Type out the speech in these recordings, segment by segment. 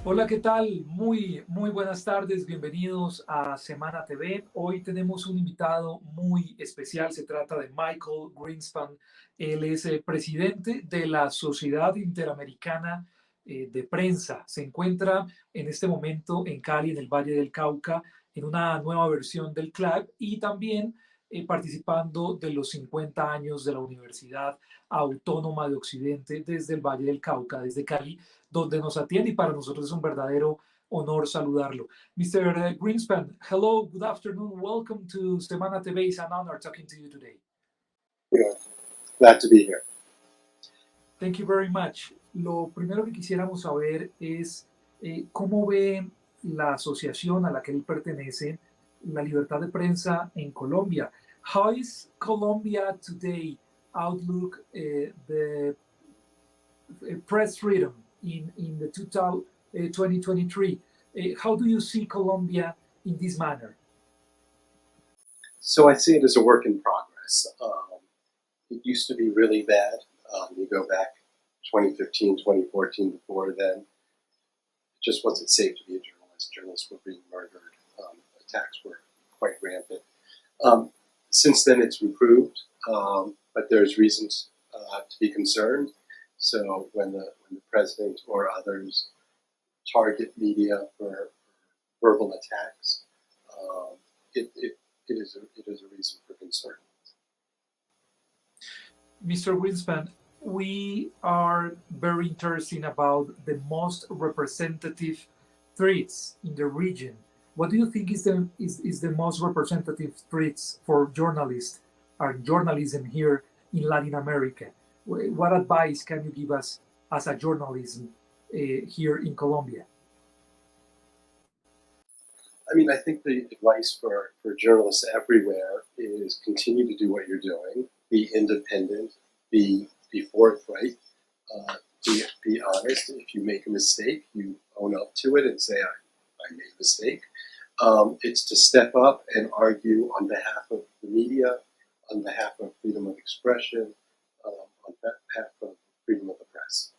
Hola, ¿qué tal? Muy buenas tardes, bienvenidos a Semana TV. Hoy tenemos un invitado muy especial, se trata de Michael Greenspon. Él es presidente de la Sociedad Interamericana de Prensa. Se encuentra en este momento en Cali, en el Valle del Cauca, en una nueva versión del CLAC y también participando de los 50 años de la Universidad Autónoma de Occidente desde el Valle del Cauca, desde Cali, donde nos atiende y para nosotros es un verdadero honor saludarlo. Mr. Greenspon, hello, good afternoon, welcome to Semana TV. It's an honor talking to you today. Yeah, glad to be here. Thank you very much. Lo primero que quisiéramos saber es cómo ve la asociación a la que él pertenece, la libertad de prensa en Colombia. How is Colombia today outlook the press freedom in the 2023? How do you see Colombia in this manner? So I see it as a work in progress. It used to be really bad. You go back 2015, 2014, before then, it just wasn't safe to be a journalist. Journalists were being murdered. Attacks were quite rampant. Since then, it's improved, but there's reasons to be concerned. So when the president or others target media for verbal attacks, it is a reason for concern. Mr. Greenspon, we are very interested about the most representative threats in the region. What do you think is the most representative threats for journalists and journalism here in Latin America? What advice can you give us as a journalism here in Colombia? I mean, I think the advice for journalists everywhere is continue to do what you're doing, be independent, be forthright, be honest. If you make a mistake, you own up to it and say, I made a mistake. It's to step up and argue on behalf of the media, on behalf of freedom of expression, on behalf of freedom of the press.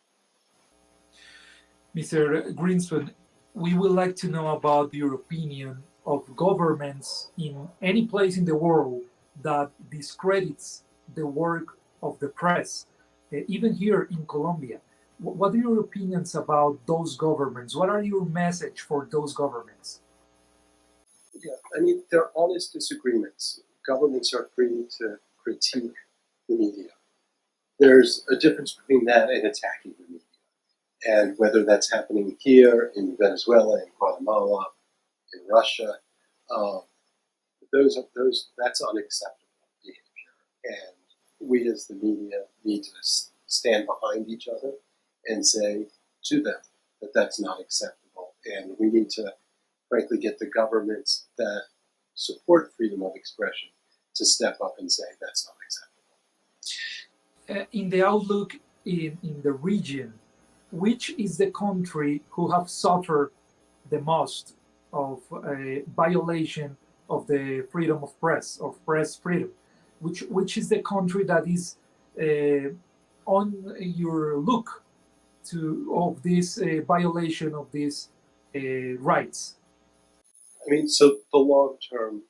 Mr. Greenspon, we would like to know about your opinion of governments in any place in the world that discredits the work of the press, even here in Colombia. What are your opinions about those governments? What are your message for those governments? Yeah, I mean, they're honest disagreements. Governments are free to critique the media. There's a difference between that and attacking the media. And whether that's happening here in Venezuela, in Guatemala, in Russia, that's unacceptable behavior. And we as the media need to stand behind each other and say to them that that's not acceptable. And we need to, frankly, get the governments that support freedom of expression to step up and say that's not acceptable. In the outlook in the region, which is the country who have suffered the most of a violation of the freedom of press, of press freedom? Which is the country that is on your look of this violation of these rights? I mean, so the long-term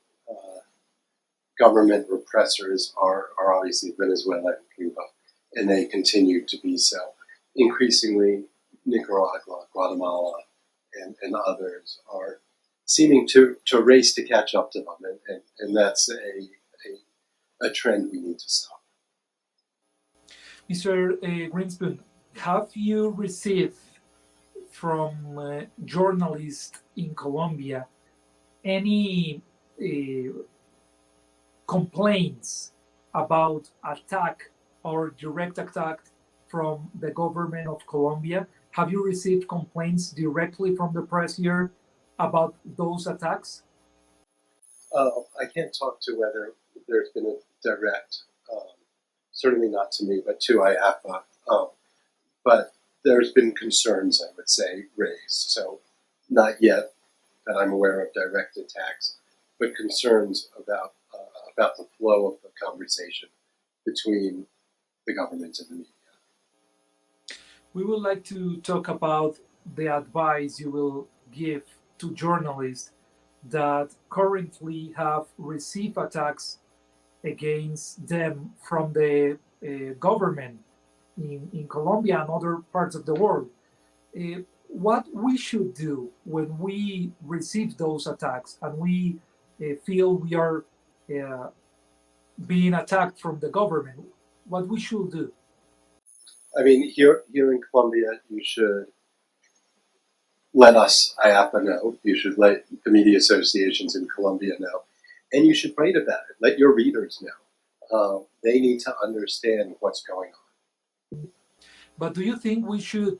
government repressors are obviously Venezuela and Cuba, and they continue to be so. Increasingly, Nicaragua, Guatemala, and others are seeming to race to catch up to them, and that's a trend we need to stop. Mr. Greenspon, have you received from journalists in Colombia any complaints about attack or direct attack from the government of Colombia? Have you received complaints directly from the press here about those attacks? I can't talk to whether there's been a direct, certainly not to me, but to IAPA. But there's been concerns, I would say, raised. So not yet that I'm aware of direct attacks, but concerns about the flow of the conversation between the government and the media. We would like to talk about the advice you will give to journalists that currently have received attacks against them from the government in Colombia and other parts of the world? What we should do when we receive those attacks and we feel we are uh, being attacked from the government, what we should do? I mean, here in Colombia, you should let us, IAPA, know. You should let the media associations in Colombia know. And you should write about it. Let your readers know. They need to understand what's going on. But do you think we should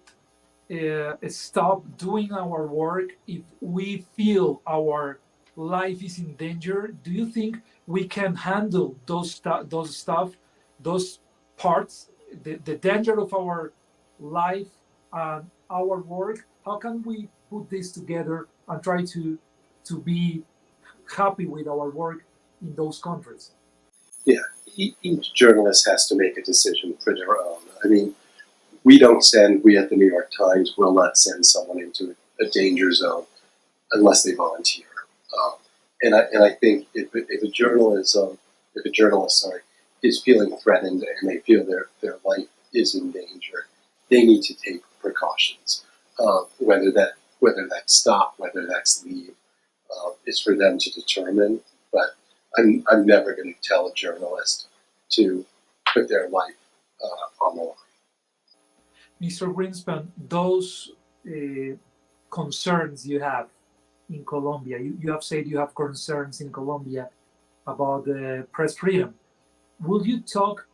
stop doing our work if we feel our life is in danger? Do you think we can handle those parts, the danger of our life and our work? How can we put this together and try to be happy with our work in those countries? Yeah, each journalist has to make a decision for their own. I mean, we at the New York Times will not send someone into a danger zone unless they volunteer. And I think if a journalist, is feeling threatened and they feel their life is in danger, they need to take precautions. Whether that's stop, whether that's leave, is for them to determine. But I'm never going to tell a journalist to put their life on the line. Mr. Greenspon, those concerns you have in Colombia, you have said you have concerns in Colombia about the press freedom. Will you talk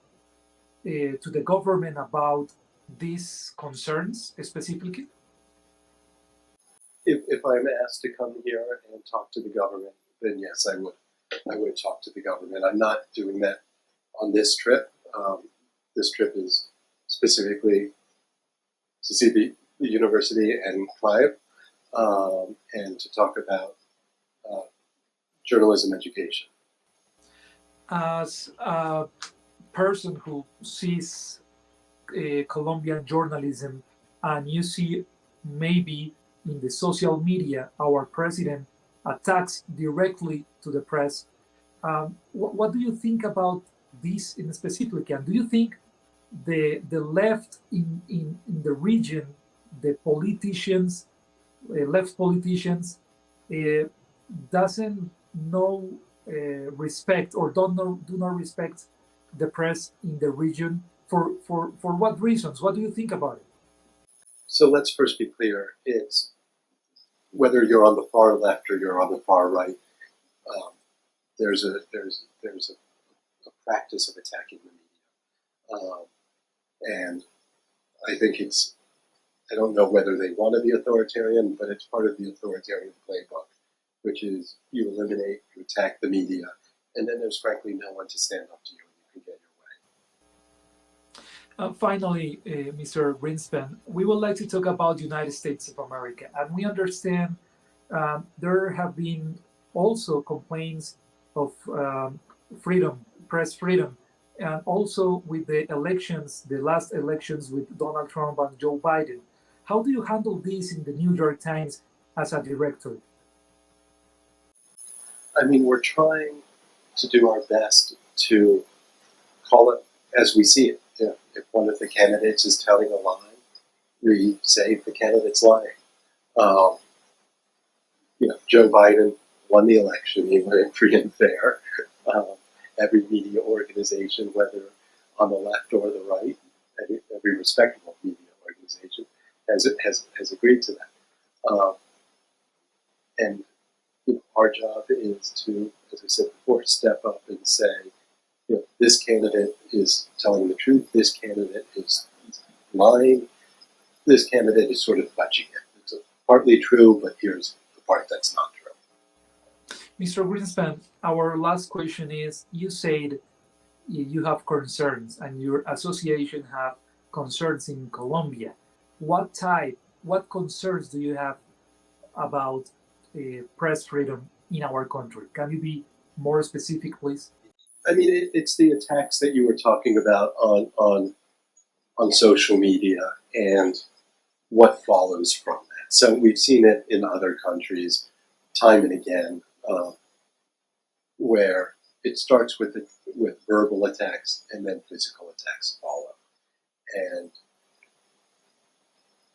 to the government about these concerns specifically? If I'm asked to come here and talk to the government, then yes, I would. I would talk to the government. I'm not doing that on this trip. This trip is specifically to see the university and Clive, and to talk about journalism education. As a person who sees Colombian journalism and you see maybe in the social media our president attacks directly to the press, what do you think about this in specific? And do you think the left in the region, the politicians, left politicians, uh, doesn't know respect or do not respect the press in the region for what reasons? What do you think about it? So let's first be clear. It's whether you're on the far left or you're on the far right. There's a practice of attacking the media, and I think I don't know whether they want to be authoritarian, but it's part of the authoritarian playbook, which is you eliminate, you attack the media, and then there's frankly no one to stand up to you and you can get your way. Finally, Mr. Greenspon, we would like to talk about the United States of America. And we understand there have been also complaints of freedom, press freedom, and also with the elections, the last elections with Donald Trump and Joe Biden. How do you handle this in the New York Times as a director? I mean, we're trying to do our best to call it as we see it. If one of the candidates is telling a lie, we say the candidate's lying. Joe Biden won the election. He won it free and fair. Every media organization, whether on the left or the right, every respectable media organization has agreed to that. And our job is to, as I said before, step up and say, this candidate is telling the truth, this candidate is lying, this candidate is sort of fudging it. It's partly true, but here's the part that's not true. Mr. Greenspan, our last question is, you said you have concerns and your association have concerns in Colombia. What concerns do you have about press freedom in our country? Can you be more specific, please? I mean, it's the attacks that you were talking about on social media, and what follows from that. So we've seen it in other countries time and again, where it starts with verbal attacks and then physical attacks follow. And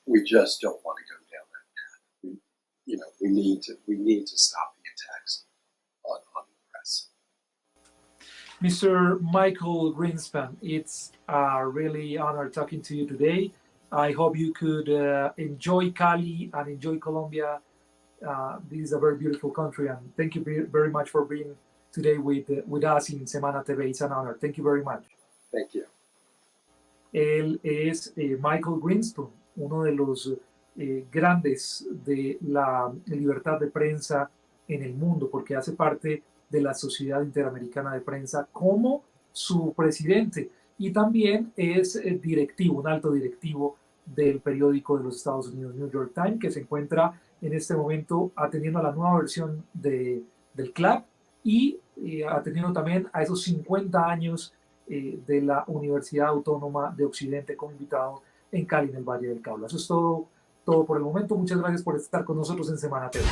we just don't want to go down that path. We need to stop the attacks on the press. Mr. Michael Greenspon, it's a really honor talking to you today. I hope you could enjoy Cali and enjoy Colombia. This is a very beautiful country, and thank you very much for being today with us in Semana TV. It's an honor. Thank you very much. Thank you. Él es Michael Greenspon, uno de los grandes de la libertad de prensa en el mundo, porque hace parte de la Sociedad Interamericana de Prensa como su presidente, y también es directivo, un alto directivo del periódico de los Estados Unidos, New York Times, que se encuentra en este momento atendiendo a la nueva versión del club y atendiendo también a esos 50 años de la Universidad Autónoma de Occidente como invitado en Cali, en el Valle del Cauca. Eso es todo por el momento. Muchas gracias por estar con nosotros en Semana TV.